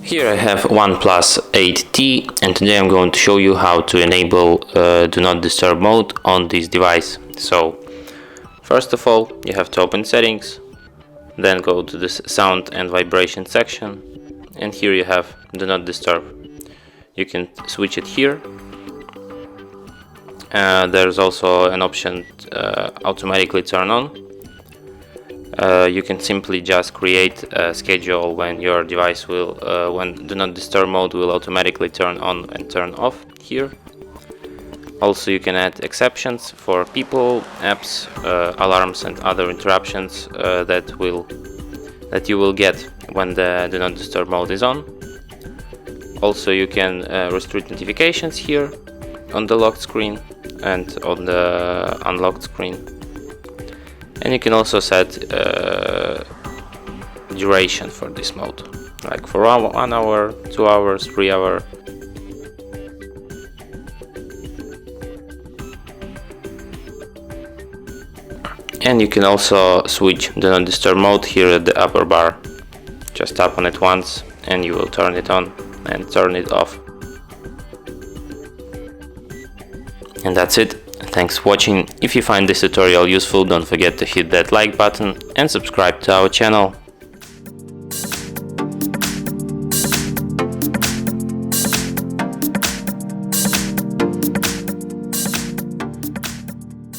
Here I have OnePlus 8T, and today I'm going to show you how to enable Do Not Disturb mode on this device. So first of all, you have to open settings, then go to this sound and vibration section, and here you have Do Not Disturb. You can switch it here. There's also an option automatically turn on. You can simply just create a schedule when your device will, when Do Not Disturb mode will automatically turn on and turn off here. Also, you can add exceptions for people, apps, alarms, and other interruptions that you will get when the Do Not Disturb mode is on. Also, you can restrict notifications here on the locked screen and on the unlocked screen. And you can also set duration for this mode, like for 1 hour, 2 hours, 3 hours. And you can also switch Do Not Disturb mode here at the upper bar. Just tap on it once and you will turn it on and turn it off. And that's it. Thanks for watching. If you find this tutorial useful, don't forget to hit that like button and subscribe to our channel.